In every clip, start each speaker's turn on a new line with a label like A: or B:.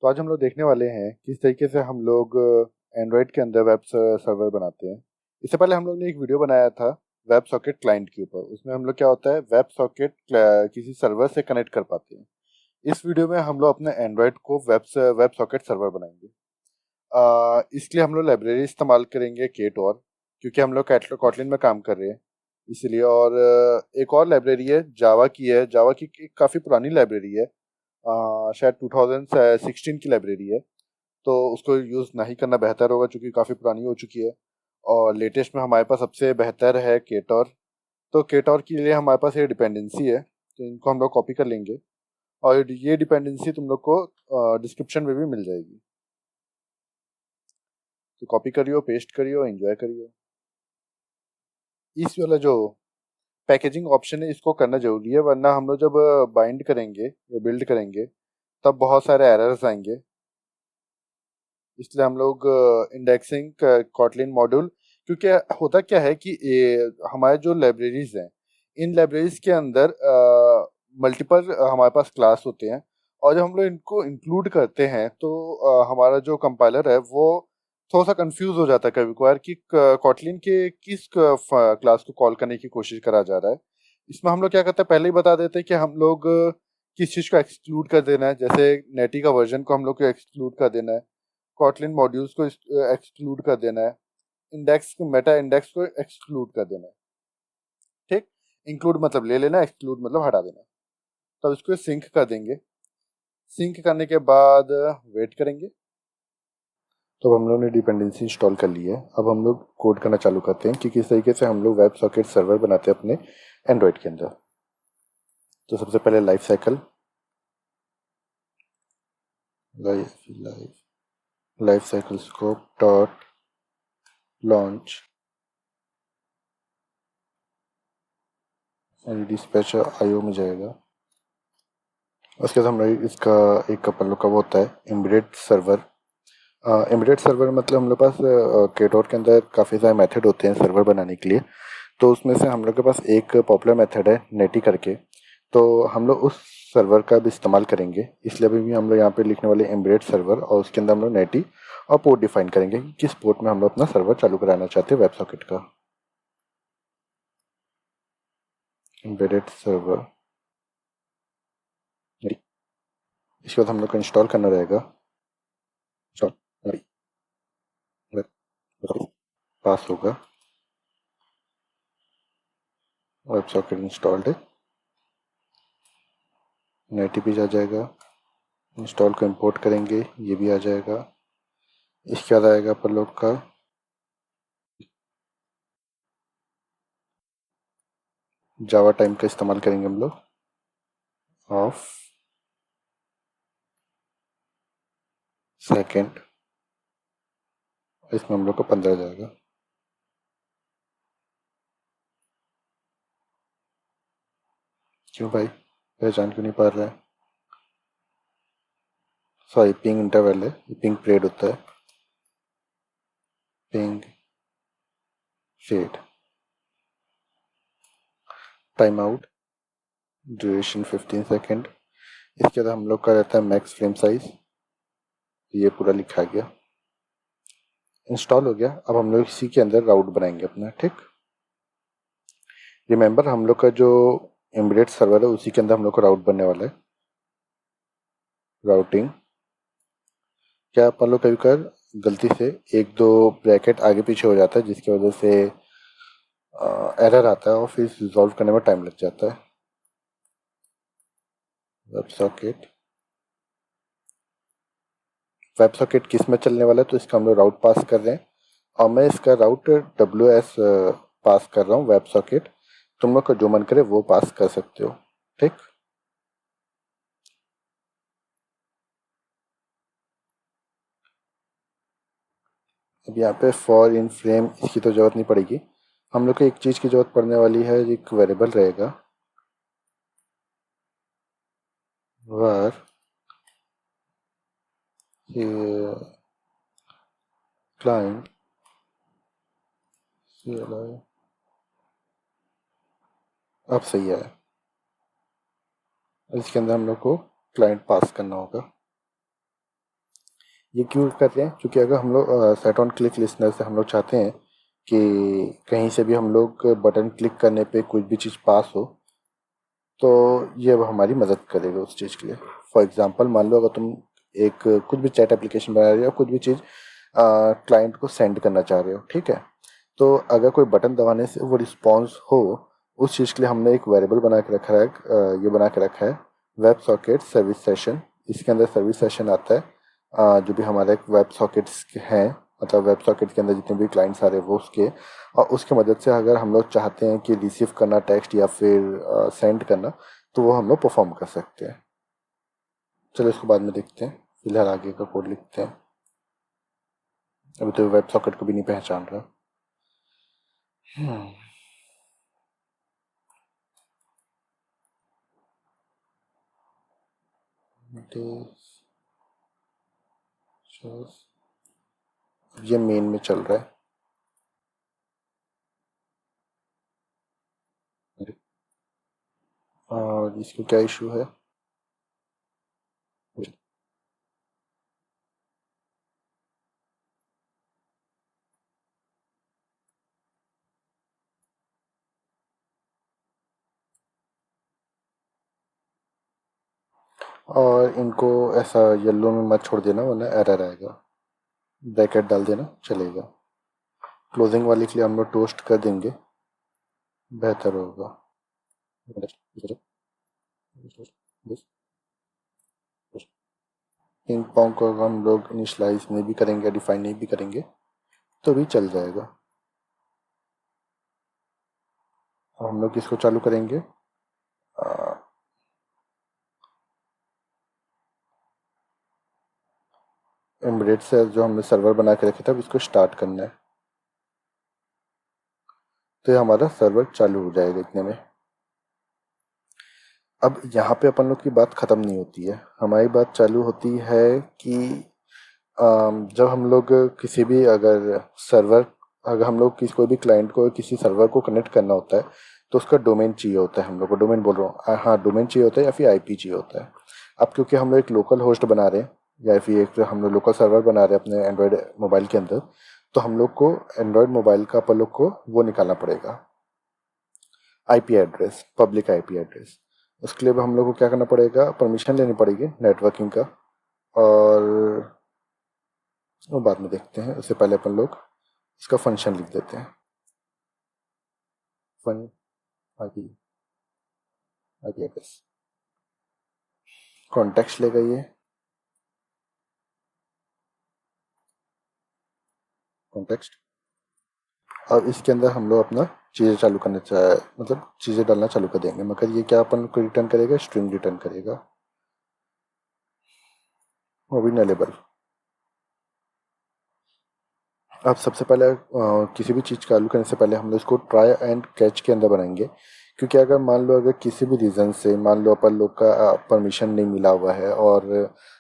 A: तो आज हम लोग देखने वाले हैं किस तरीके से हम लोग एंड्रॉयड के अंदर वेब सर्वर बनाते हैं। इससे पहले हम लोग ने एक वीडियो बनाया था वेब सॉकेट क्लाइंट के ऊपर। उसमें हम लोग क्या होता है वेब सॉकेट किसी सर्वर से कनेक्ट कर पाते हैं। इस वीडियो में हम लोग अपने एंड्रॉयड को वेब सॉकेट सर्वर बनाएंगे। इसलिए हम लोग लाइब्रेरी इस्तेमाल करेंगे केटॉर, क्योंकि हम लोग कॉटलिन में काम कर रहे हैं इसलिए। और एक और लाइब्रेरी है जावा की, है जावा की काफ़ी पुरानी लाइब्रेरी है, शायद 2016 की लाइब्रेरी है। तो उसको यूज़ नहीं करना बेहतर होगा क्योंकि काफ़ी पुरानी हो चुकी है। और लेटेस्ट में हमारे पास सबसे बेहतर है केटॉर। तो केटॉर के लिए हमारे पास ये डिपेंडेंसी है, तो इनको हम लोग कॉपी कर लेंगे और ये डिपेंडेंसी तुम लोग को डिस्क्रिप्शन में भी मिल जाएगी। तो कॉपी करियो, पेस्ट करियो, एंजॉय करियो। इस वाला जो पैकेजिंग ऑप्शन है इसको करना जरूरी है, वरना हम लोग जब बाइंड करेंगे या बिल्ड करेंगे तब बहुत सारे एरर्स आएंगे। इसलिए हम लोग इंडेक्सिंग कॉटलिन मॉड्यूल, क्योंकि होता क्या है कि हमारे जो लाइब्रेरीज हैं इन लाइब्रेरीज के अंदर मल्टीपल हमारे पास क्लास होते हैं। और जब हम लोग इनको इंक्लूड करते हैं तो हमारा जो कंपाइलर है वो थोड़ा सा कंफ्यूज हो जाता है कभी कभार कि कॉटलिन के किस क्लास को कॉल करने की कोशिश करा जा रहा है। इसमें हम लोग क्या करते हैं, पहले ही बता देते हैं कि हम लोग किस चीज़ को एक्सक्लूड कर देना है। जैसे नेटी का वर्जन को हम लोग को एक्सक्लूड कर देना है, कॉटलिन मॉड्यूल्स को एक्सक्लूड कर देना है, इंडेक्स को मेटा इंडेक्स को एक्सक्लूड कर देना है। ठीक, इंक्लूड मतलब ले लेना, एक्सक्लूड मतलब हटा देना। तब इसको सिंक कर देंगे। सिंक करने के बाद वेट करेंगे। तो अब हम लोग ने डिपेंडेंसी इंस्टॉल कर ली है। अब हम लोग कोड करना चालू करते हैं कि किस तरीके से हम लोग वेब सॉकेट सर्वर बनाते हैं अपने एंड्रॉयड के अंदर। तो सबसे पहले life cycle, life cycle scope dot launch dispatcher IO में जाएगा। उसके बाद हम लोग इसका एक अपन लोग का वो होता है एम्बेडेड सर्वर। एम्बेडेड सर्वर मतलब हम लोग पास केटॉर के अंदर काफ़ी सारे मेथड होते हैं सर्वर बनाने के लिए। तो उसमें से हम लोग के पास एक पॉपुलर मेथड है नेटी करके। तो हम लोग उस सर्वर का भी इस्तेमाल करेंगे, इसलिए अभी भी हम लोग यहाँ पे लिखने वाले एम्बेडेड सर्वर और उसके अंदर हम लोग नेटी और पोर्ट डिफाइन करेंगे कि किस पोर्ट में हम लोग अपना सर्वर चालू कराना चाहते हैं वेब सॉकेट का। एम्बेडेड सर्वर, इसके बाद हम लोग को इंस्टॉल करना रहेगा। पास होगा, वेब सॉकेट इंस्टॉल्ड है, नेटी भी आ जाएगा। इंस्टॉल को इंपोर्ट करेंगे, ये भी आ जाएगा। इसके बाद आएगा अपन लोग का जावा टाइम का इस्तेमाल करेंगे हम लोग, ऑफ सेकेंड। इसमें हम लोग को 15 जाएगा। क्यों भाई, पहचान क्यों नहीं पा रहा है? सॉरी, पिंग इंटरवल है, पिंग पीरियड होता है। Ping shed, time out, duration 15 second. इसके बाद हम लोग का रहता है मैक्स फ्रेम साइज, ये पूरा लिखा गया। इंस्टॉल हो गया। अब हम लोग इसी के अंदर राउट बनाएंगे अपना। ठीक, रिमेंबर हम लोग का जो एम्बेडेड सर्वर है उसी के अंदर हम लोग को राउट बनने वाला है। राउटिंग, क्या अपन लोग कभी कर गलती से एक दो ब्रैकेट आगे पीछे हो जाता है जिसकी वजह से एरर आता है और फिर रिजॉल्व करने में टाइम लग जाता है। वेब सॉकेट किस में चलने वाला है, तो इसका हम लोग राउट पास कर रहे हैं और मैं इसका राउट WS पास कर रहा हूँ वेब सॉकेट। तुम लोग का जो मन करे वो पास कर सकते हो। ठीक, अब यहाँ पे फॉर इन फ्रेम इसकी तो ज़रूरत नहीं पड़ेगी। हम लोग को एक चीज़ की ज़रूरत पड़ने वाली है, एक वेरिएबल रहेगा वर क्लाइंट CLI। अब सही है, इसके अंदर हम लोग को क्लाइंट पास करना होगा। ये क्यों कर रहे हैं? क्योंकि अगर हम लोग सेट ऑन क्लिक लिसनर से हम लोग चाहते हैं कि कहीं से भी हम लोग बटन क्लिक करने पे कुछ भी चीज़ पास हो, तो ये अब हमारी मदद करेगा उस चीज़ के लिए। फॉर एग्जांपल मान लो अगर तुम एक कुछ भी चैट एप्लीकेशन बना रहे हो, कुछ भी चीज़ क्लाइंट को सेंड करना चाह रहे हो, ठीक है, तो अगर कोई बटन दबाने से वो रिस्पॉन्स हो, उस चीज़ के लिए हमने एक वेरिएबल बना के रखा है, ये बना के रखा है वेब सॉकेट सर्विस सेशन। इसके अंदर सर्विस सेशन आता है, जो भी हमारे वेब सॉकेट्स हैं, मतलब वेब सॉकेट के अंदर जितने भी क्लाइंट्स आ रहे हैं वो उसके, और उसकी मदद से अगर हम लोग चाहते हैं कि रिसीव करना टेक्स्ट या फिर सेंड करना, तो वो हम लोग परफॉर्म कर सकते हैं। चलो इसको बाद में देखते हैं, फिलहाल आगे का कोड लिखते हैं। अभी तो वेब सॉकेट को भी नहीं पहचान रहा। हम्म, this shows- ये मेन में चल रहा है। और इसको क्या इशू है? और इनको ऐसा येलो में मत छोड़ देना वरना एरर आएगा। ब्रैकेट डाल देना चलेगा। क्लोजिंग वाले के लिए हम लोग टोस्ट कर देंगे, बेहतर होगा। पिंग पोंग को हम लोग इनिशलाइज नहीं भी करेंगे, डिफाइन नहीं भी करेंगे, तो भी चल जाएगा। हम लोग किसको चालू करेंगे? एम्बेडेड से जो हमने सर्वर बना के रखा था इसको स्टार्ट करना है, तो ये हमारा सर्वर चालू हो जाएगा इतने में। अब यहाँ पे अपन लोग की बात ख़त्म नहीं होती है, हमारी बात चालू होती है कि जब हम लोग किसी भी अगर सर्वर, अगर हम लोग किसी कोई भी क्लाइंट को किसी सर्वर को कनेक्ट करना होता है, तो उसका डोमेन चाहिए होता है। हम लोग को डोमेन बोल रहा हूँ, हाँ डोमेन चाहिए होता है या फिर आईपी चाहिए होता है। अब क्योंकि हम लोग एक लोकल होस्ट बना रहे हैं या फिर एक हम लोग लोकल सर्वर बना रहे हैं अपने एंड्रॉयड मोबाइल के अंदर, तो हम लोग को एंड्रॉयड मोबाइल का अपन लोग को वो निकालना पड़ेगा, IP address, public IP address. उसके लिए हम लोग को क्या करना पड़ेगा? परमिशन लेनी पड़ेगी नेटवर्किंग का, और वो बाद में देखते हैं। उससे पहले अपन लोग इसका फंक्शन लिख देते हैं, fun IP IP address context लेगा ये, कॉन्टेक्स्ट। अब इसके अंदर हम लोग अपना चीज़ें चालू करना चाहे, मतलब चीज़ें डालना चालू कर देंगे, मगर ये क्या अपन को रिटर्न करेगा? स्ट्रिंग रिटर्न करेगा, वो भी नलेबल। अब सबसे पहले किसी भी चीज़ चालू करने से पहले हम लोग इसको ट्राई एंड कैच के अंदर बनाएंगे, क्योंकि अगर मान लो अगर किसी भी रीज़न से मान लो अपन लोग का परमिशन नहीं मिला हुआ है और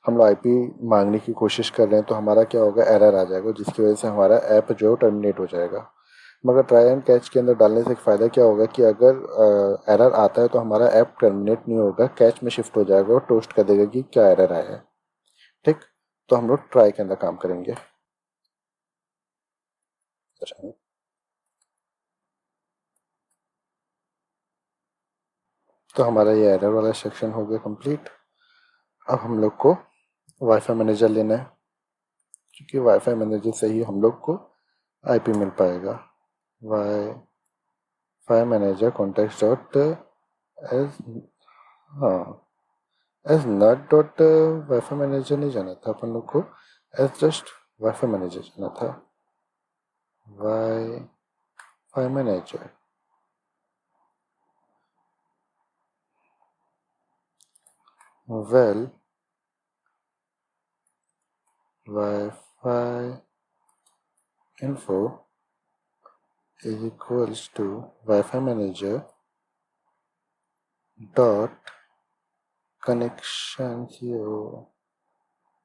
A: हम लोग आईपी मांगने की कोशिश कर रहे हैं, तो हमारा क्या होगा? एरर आ जाएगा, जिसकी वजह से हमारा ऐप जो है टर्मिनेट हो जाएगा। मगर ट्राई एंड कैच के अंदर डालने से एक फ़ायदा क्या होगा कि अगर एरर आता है तो हमारा ऐप टर्मिनेट नहीं होगा, कैच में शिफ्ट हो जाएगा और टोस्ट कर देगा कि क्या एरर आया है। ठीक, तो हम लोग ट्राई के अंदर काम करेंगे। तो हमारा ये एरर वाला सेक्शन हो गया कंप्लीट। अब हम लोग को वाईफाई मैनेजर लेना है, क्योंकि वाईफाई मैनेजर से ही हम लोग को आईपी मिल पाएगा। WiFi manager contact dot H, हाँ H not dot WiFi manager नहीं जाना था अपन लोग को, एज जस्ट वाईफाई मैनेजर जाना था। Wifi manager, well wifi info is equals to Wi-Fi manager dot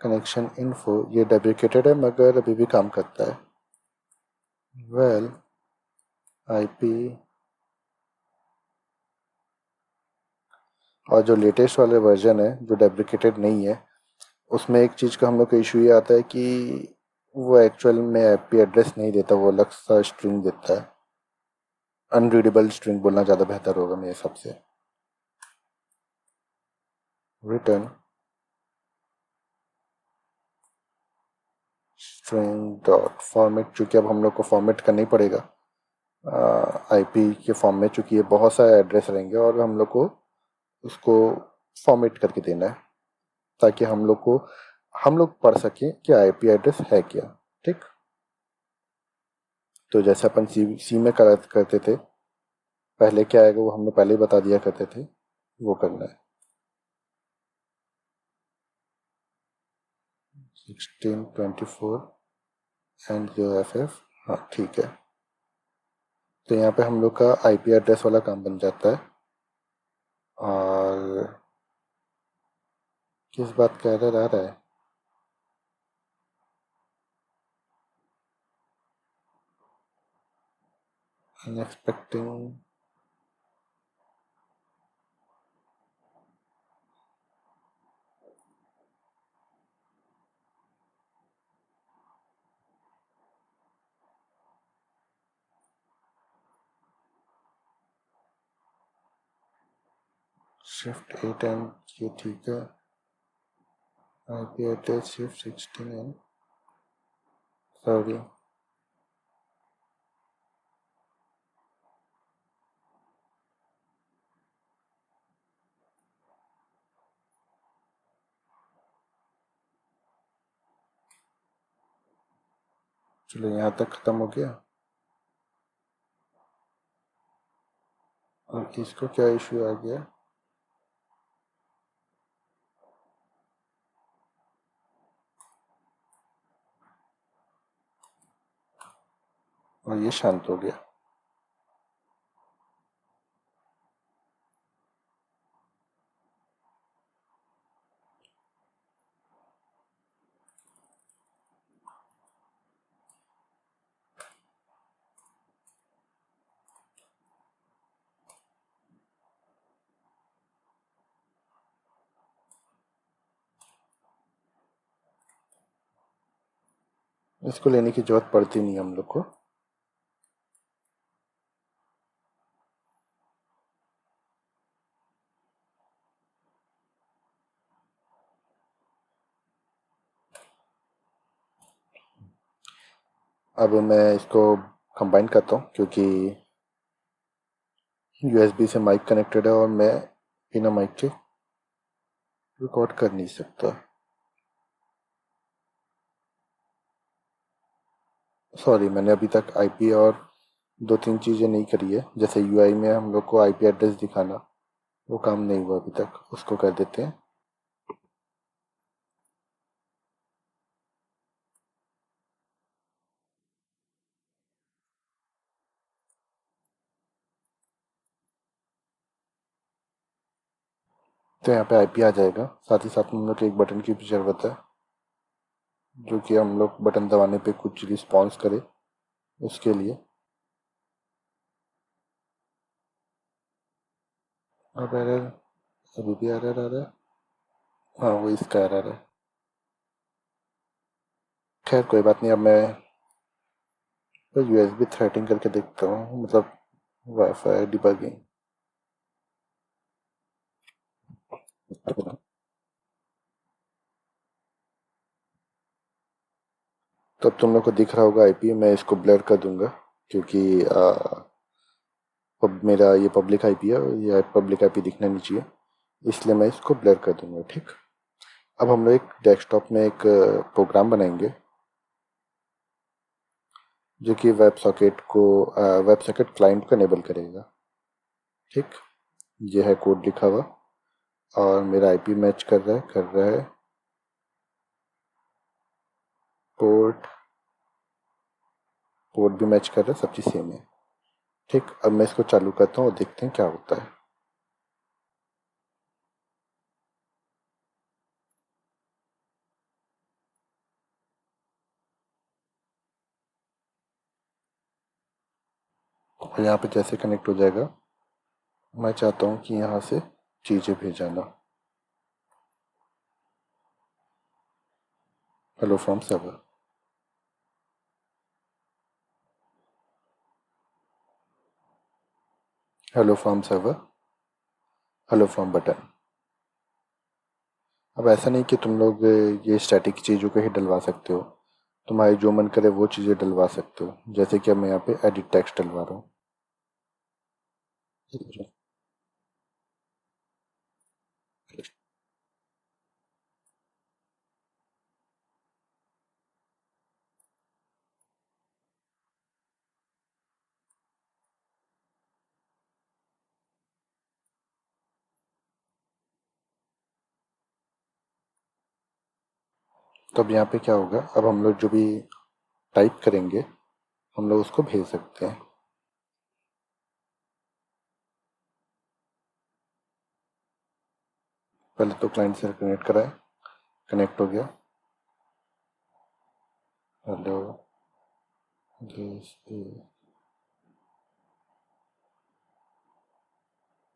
A: connection info. ये डेप्रिकेटेड है मगर अभी भी काम करता है। वेल आईपी, और जो लेटेस्ट वाले वर्जन है जो डेप्रिकेटेड नहीं है, उसमें एक चीज़ का हम लोग को इशू ये आता है कि वो एक्चुअल में आईपी एड्रेस नहीं देता, वो अलग सा स्ट्रिंग देता है। अनरीडेबल स्ट्रिंग बोलना ज़्यादा बेहतर होगा मेरे हिसाब से। रिटर्न स्ट्रिंग डॉट फॉर्मेट, चूँकि अब हम लोग को फॉर्मेट करना ही पड़ेगा आईपी के फॉर्म में, चूँकि ये बहुत सारे एड्रेस रहेंगे और हम लोग को उसको फॉर्मेट करके देना है ताकि हम लोग पढ़ सकें कि आईपी एड्रेस है क्या। ठीक, तो जैसे अपन सी में करते थे, पहले क्या आएगा वो हमने पहले ही बता दिया करते थे, वो करना है। 1624 एंड जो FF, हाँ ठीक है। तो यहाँ पे हम लोग का आईपी एड्रेस वाला काम बन जाता है। और किस बात का एरर आ रहा है? अनएक्सपेक्टिंग, शिफ्ट 8 एंड ये ठीक है। IP address shift 16 and, sorry चलो यहाँ तक ख़त्म हो गया। और इसको क्या इशू आ गया? और ये शांत हो गया। इसको लेने की जरूरत पड़ती नहीं हम लोग को। अब मैं इसको कंबाइन करता हूँ क्योंकि यूएसबी से माइक कनेक्टेड है और मैं बिना माइक के रिकॉर्ड कर नहीं सकता। सॉरी, मैंने अभी तक आईपी और दो तीन चीज़ें नहीं करी है, जैसे यूआई में हम लोग को आईपी एड्रेस दिखाना, वो काम नहीं हुआ अभी तक, उसको कर देते हैं। तो यहाँ पे आईपी आ जाएगा, साथ ही साथ में हम लोग को एक बटन की भी ज़रूरत है, जो कि हम लोग बटन दबाने पे कुछ रिस्पॉन्स करे उसके लिए। अब एरर, अभी भी एरर आ रहा है। हाँ, वो इसका एरर है। खैर कोई बात नहीं, अब मैं तो यूएसबी थ्रेडिंग करके देखता हूँ, मतलब वाईफाई डिबगिंग। तो अब तुम लोग को दिख रहा होगा आईपी, मैं इसको ब्लर कर दूंगा क्योंकि मेरा ये पब्लिक आईपी है, ये पब्लिक आईपी दिखना नहीं चाहिए, इसलिए मैं इसको ब्लर कर दूंगा। ठीक, अब हम लोग एक डेस्कटॉप में एक प्रोग्राम बनाएंगे जो कि वेब सॉकेट क्लाइंट को इनेबल करेगा। ठीक, ये है कोड लिखा हुआ और मेरा आईपी मैच कर रहा है पोर्ट पोर्ट भी मैच कर रहा है, सब चीज़ सेम है। ठीक, अब मैं इसको चालू करता हूँ और देखते हैं क्या होता है। और यहाँ पे जैसे कनेक्ट हो जाएगा, मैं चाहता हूँ कि यहाँ से चीज़ें भेजाना। Hello from server. Hello from server. Hello from button. अब ऐसा नहीं कि तुम लोग ये स्टैटिक चीज़ों को ही डलवा सकते हो, तुम्हारी जो मन करे वो चीज़ें डलवा सकते हो, जैसे कि अब मैं यहाँ पे एडिट टेक्स्ट डलवा रहा हूँ। तो अब यहाँ पे क्या होगा, अब हम लोग जो भी टाइप करेंगे हम लोग उसको भेज सकते हैं। पहले तो क्लाइंट से कनेक्ट कराए, कनेक्ट हो गया। Hello, this is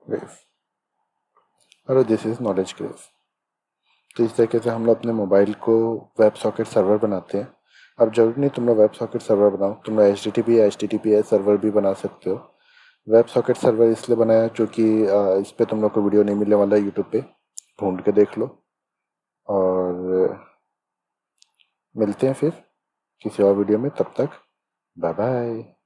A: grief, hello this is knowledge grief. तो इस तरीके से हम लोग अपने मोबाइल को वेब सॉकेट सर्वर बनाते हैं। अब जरूरी नहीं तुम लोग वेब सॉकेट सर्वर बनाओ, तुम लोग HTTPS सर्वर भी बना सकते हो। वेब सॉकेट सर्वर इसलिए बनाया क्योंकि इस पे तुम लोग को वीडियो नहीं मिलने वाला, यूट्यूब पे ढूंढ के देख लो। और मिलते हैं फिर किसी और वीडियो में, तब तक बाय बाय।